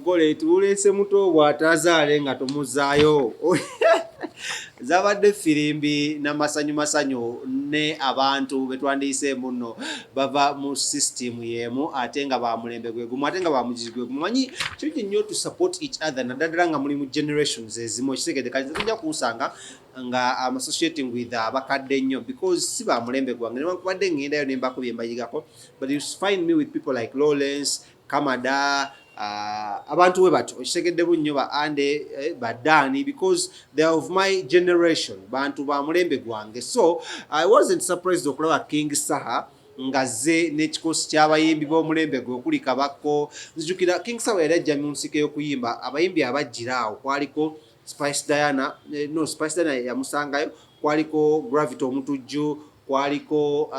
Gole tulese muto bwatazaale nga tomuzaayo. Zabadde firimbi na masanyu ne abantu betwandiise muno bava mu system yemu ate nga ba mulembe gwe gumu ate nga ba mujijwe gumu. Manyi kintu nnyo to support each other naddala nga muli mu generations ezimu kitegede kali tujja kusanga nga I'm associating with abakadde nnyo because si ba mulembe gwange newankubadde ngendayo ne mbakubye mbayigako, but you find me with people like Lawrence Kamada, abantu we bato okitegedde bunnyo ba ande badani because they are of my generation bantu ba mulembe gwange. So I wasn't surprised okulaba King Saha ngaze n'ekikosi ky'abayimbi b'omulembe gwe okuli Kabako. Nzijukira King Saha yali ajja mu nsiko y'okuyimba abayimbi abajjiraawo kwaliko Spice Diana yamusangayo, kwaliko Gravity omutujju, kwaliko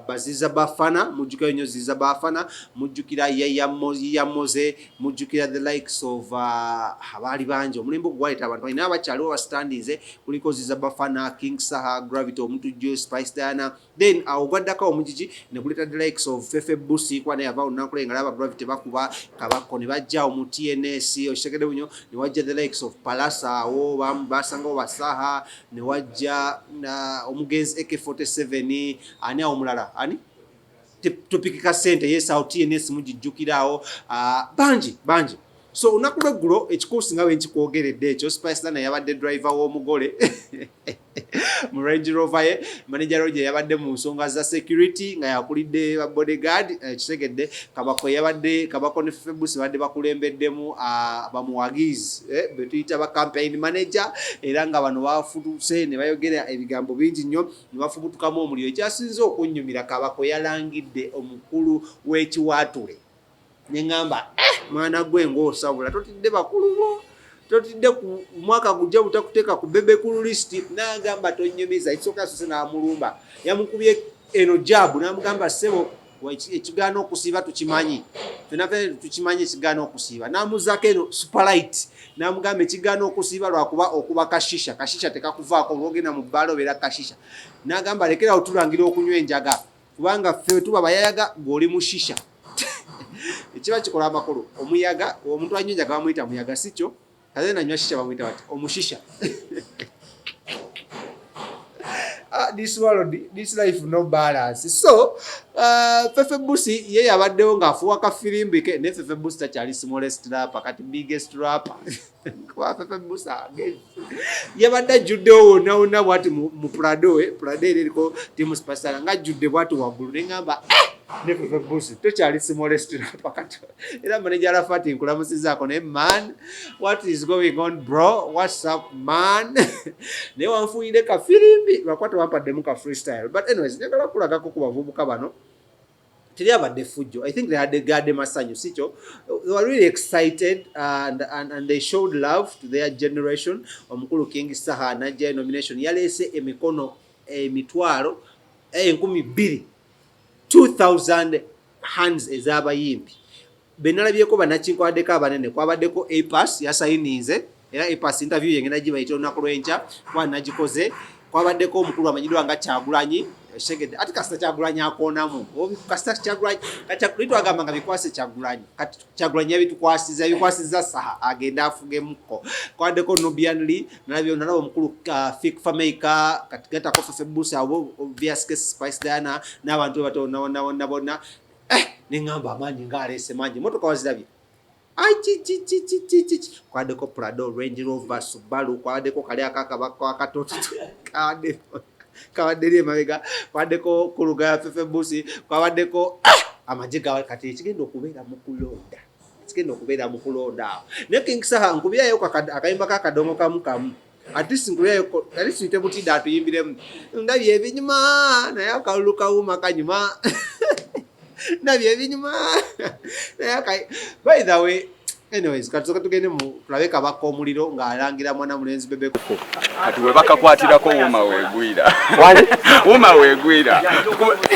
Baziza Bafana, mujjukira nnyo Ziza Bafana, mujjukira Yamoze, mujjukira the likes of abaali bangi omulembe ogwaleeta abantu balina abakyaliwo bastandize, kuliko Ziza Bafana, King Saha, Gravity omutujju, Spice Diana, then ogwaddako omujiji ne kuleeta the likes of Fefe Busi kwa naye avaawo olunaku lwe nga laba Gravity bakuba Kabako ne bajjaawo mu TNS okitegedde bunyo, ne wajja the likes of Palasa awo basangawo basaha, ne wajja omugenzi AK47 ani awo mulala ani tupikika sente yes awo TNS mujijjukiraawo bangi. So olunaku lweggulo ekikuusi nga bwe nkikwogeredde ekyo Spice Diana yabadde driver w'omugole mu Range Rover ye, manager Roger yabadde mu nsonga za security nga yakulidde bodyguard kitegedde. Kabako ne Febusi badde bakulembeddemu bamuwagizi betuyita ba campaign manager, era nga bano bafutuse ne bayogera ebigambo bingi nnyo ne bafubutukamu omuliro. Ekyasinze okunnyumira Kabako yalangidde omukulu w'ekiwaatule nengamba mwana gwe ng'osabula totidde bakulu bo, totidde ku mwaka gujja butakuteeka ku Bebe ku list. N'agamba tonnyumiza ekisooka sose n'amulumba yamukubye eno jabu n'amugamba sebo ekigaana okusiiba tukimanyi fena tukimanyi ekigaana okusiiba, n'amuzaako eno superlight n'amugamba ekigaana okusiiba lwakuba okuba kashisha tekakuvaako olwogenda mu bbaala obeera kashisha. N'agamba lekerawo tulangira okunywa enjaga kubanga ffe tuba bayayaga ng'oli mu shisha. Ekiba kikola amakulu omuyaga omuntu anywa enjaga bamuyita muyaga sikyo, kale nanywa shisha bamuyita bati omushisha. This world, this life no balance. So Fefe Busi ye yabaddewo ng'afuwa kafirimbi ke ne Fefe Busi takyali smallest rapper kati biggest rapper. Kwa Fefe Busi yabadde ajjuddewo wonna bwati mu Prado eriko timu Spasara nga ajjudde bwati waggulu neŋŋamba ne Fefe Busi tokyali smallest rapper kati. Era manager Rafati nkulamusizaako ne man, what is going on bro, what's up man? Ne wanfuuyire kafirimbi lwakwata wampademu ka freestyle. But anyways njagala kulagako ku bavubuka bano teri abadde fujjo. I think they had masanyu sikyo. They were really excited and they showed love to their generation. Omukulu King Saha najja nomination yaleese emikono emitwalo 2,000 hands ez'abayimbi. Benalabyeko banakinkwaddeko abanene kwabaddeko APAS yasayinize era APAS interview yengenda gibayita olunaku lw'enkya kuba nagikoze. Kwabaddeko omukulu amanyiddwa nga Kyagulanyi Shegede ati kasita Kyagulanyi akoonamu kasita Kyagulanyi litwagamba nga bikwase Kyagulanyi kati Kyagulanyi yabikwasiza Saha agenda afugemuko. Kwabaddeko Nobianli nalaba omukulu Fik Fameka kati gatako Fefe Busi abo obvious case Spice Diana n'abantu batoona bonna neŋŋamba amaanyi ng'aleese mangi motoka wazirabye kwabaddeko Prado, Range Rover, Subaru, kwabaddeko kali akakabako akatoto kabadderi emabega, kwabaddeko kuluga Fefe Busi, kwabaddeko amagye gawe kati ekigenda okubeera mu kulonda. Ne King Saha nkubyayo akayimba kakadongo kamu at least nkubyayo at least ite butidde atuyimbiremu ndabye ebinyuma naye akalulu kawuma kanyuma ndabye ebinyuma naye by the way. Anyways, katusoka tugende mu tulabe Kabako omuliro ng'alangira mwana mulenzi Bebe kuko. Kati we bakakwatirako wuma weegwira.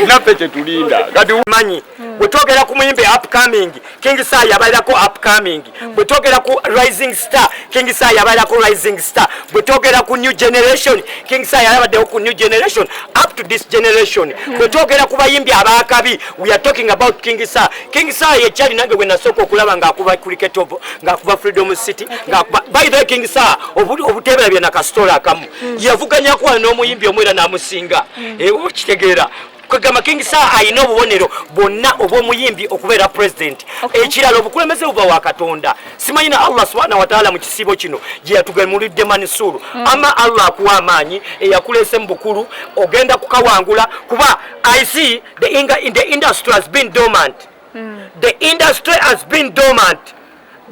Nape kye tulinda. Kati manyi bwetwogera ku muyimbi upcoming King Saha yabalirako upcoming bwetwogera ku rising star King Saha yabalirako rising star bwetwogera ku new generation King Saha yabaddeho ku new generation up to this generation bwetwogera ku bayimbi abakabi we are talking about King Saha yekyali nange gwe nasooka okulaba ng'akuba cricket ng'akuba freedom city ng'akuba by the way King Saha obuteeberabye na kasitoola akamu yavuganyakuwa n'omuyimbi omwera n'amusinga okitegeera kwegamba King Saha ayina obubonero bonna obw'omuyimbi okubeera president ekirala obukulembeze buva wa Katonda simanyi na Allah subhanahu wa ta'ala mu kisibo kino gye yatugemulidde Mansuru ama Allah akuwa amaanyi eyakuleese mu bukulu ogenda kukawangula kuba I see the industry has been dormant the industry has been dormant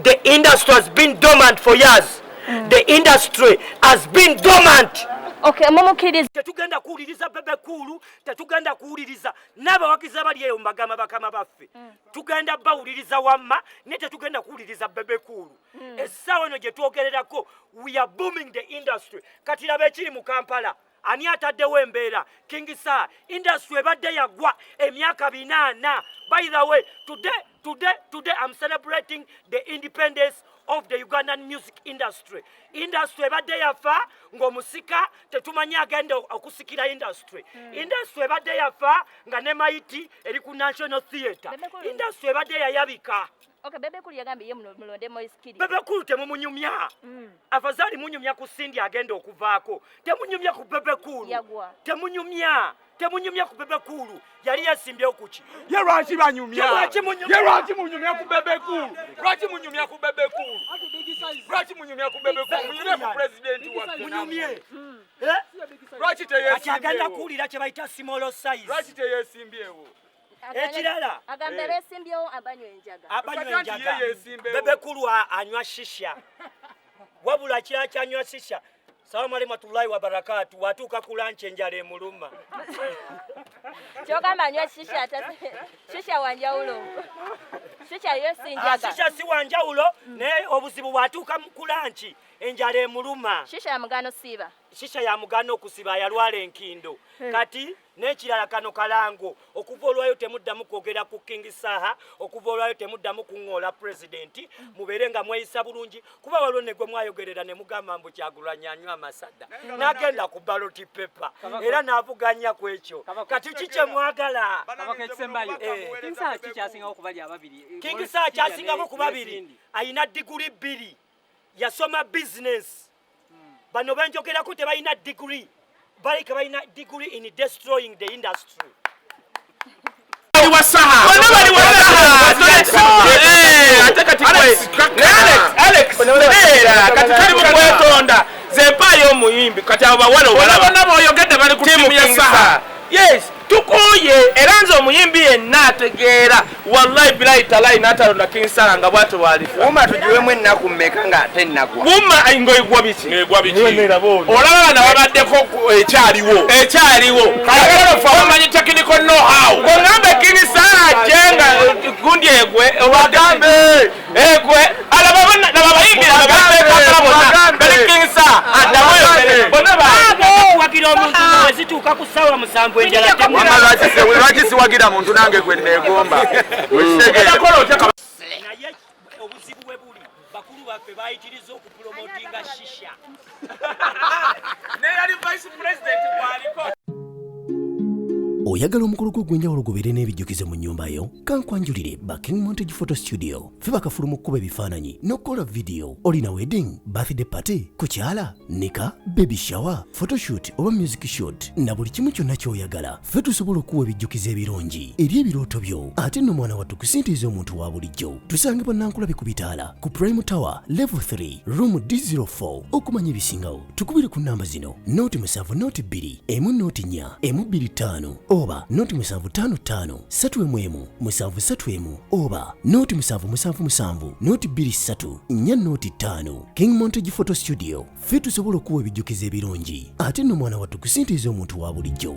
the industry has been dormant for years the industry has been dormant. Okay, mumukiriza tetugenda kuwuliriza Bebe Cool, tetugenda kuwuliriza n'abawagizi abali eyo mbagama bakama baffe tugenda bawuliriza wamma ne tetugenda kuwuliriza Bebe Cool. Essaawa eno gye twogererako we are booming the industry kati laba ekiri mu Kampala ani ataddewo embeera King Saha industry ebadde yagwa emyaka 8. By the way, today I'm celebrating the independence of the Ugandan music industry. Industry ebadde yafa ng'omusika tetumanyi agenda okusikira industry. Industry ebadde yafa nga ne maiti eri ku National Theatre. Industry ebadde yayabika. Okay, Bebe Cool yagambye ye mulonde Moise Kiri. Bebe Cool temumunyumya. Afazali munyumya ku Cindy agenda okuvaako. Temunyumya ku Bebe Cool. Yagwa. Temunyumya ku Bebe Cool. Yali yasimbyewo kuki. Ye lwaki banyumya? Ye lwaki munyumya ku Bebe Cool? Lwaki munyumya ku Bebe Cool? Lwaki munyumya ku Bebe Cool? Munyumya ku president waffe. Munyumye. Lwaki teyeesimbyewo? Agenda kuwulira kye bayita small size. Lwaki teyeesimbyewo? Ekirala agamba beesimbyewo abanywa enjaga. abanywa enjaga Bebe Cool anywa shisha wabula kirala kyanywa shisha. Salamu alaykum warahmatullahi wabarakatuh. Watuuka ku lunch enjala emuluma. Kyogamba anywa shisha wanjawulo. Shisha yo sinjaga. Shisha si wanjawulo ne obuzibu watuuka ku lunch enjala emuluma. Shisha ya mugano siba. Shisha ya mugano okusiba yalwala enkindo. Kati n'ekirala kano kalango okuva olwayo temuddamu kwogera ku King Saha okuva olwayo temuddamu kuŋŋoola president mubeere nga mweyisa bulungi kuba waliwo ne gwe mwayogerera ne mugamba mbu Kyagulanyi anywa amasada n'agenda ku ballot paper era n'avuganya ku ekyo kati kikye mwagala King Saha kikyasingawo ku bali ababiri. King Saha kyasingako ku babiri ayina diguli 2 yasoma business bano benjogerako tebalina degree balika balina degree in destroying the industry. Alex kati mukwetonda zempayo omuyimbi kati abo bawala olabona boyogedde bali ku timu ya Saha. Yes, tukuye era nze omuyimbi yenna ategeera wallahi bilahi talayi n'atalonda King Saha nga bw'atyo bwalifa. Wuma tugiwemu ennaku mmeka nga ate nnagwa. Wuma ngoyigwa biki? Olaba bana babaddeko ekyaliwo. Kayagala fa bamanyi technical know how. Kongambe King Saha ajenga gundi egwe obagambe egwe alaba bana nababayimbi abagambe kakala bali King Saha adamoyo bona ba wagira omuntu wezituuka ku ssaawa 7 enjala temu. Lwaki siwagira muntu nange gwe neegomba. Naye obuzibu bwe buli bakulu baffe bayitiriza okupromotinga shisha. ne yali vice president bwaliko. Oyagala omukolo gw'ogwenjawulo gubeere n'ebijjukizo mu nnyumba yo kankwanjulire ba King Montage Photo Studio ffe bakafulu mu kkuba ebifaananyi n'okukola video. Olina wedding, birthday party, kukyala, nika, baby shower, photoshoot oba music shoot na buli kimu kyonna ky'oyagala ffe tusobola okuwa ebijjukizo ebirungi eri ebirooto byo ate nno mwana wattu kusintiiza omuntu wa bulijjo. Tusange Bannankulabi ku Bitaala ku Prime Tower Level 3 Room D04. Okumanya ebisingawo tukubire ku nnamba zino 0702 104 125 oba 0755 311 731 oba 0777 223 405. King Montage Photo Studio ffe tusobola okuwa ebijjukizo ebirungi ate nno mwana wattu kusintiiza omuntu wa bulijjo.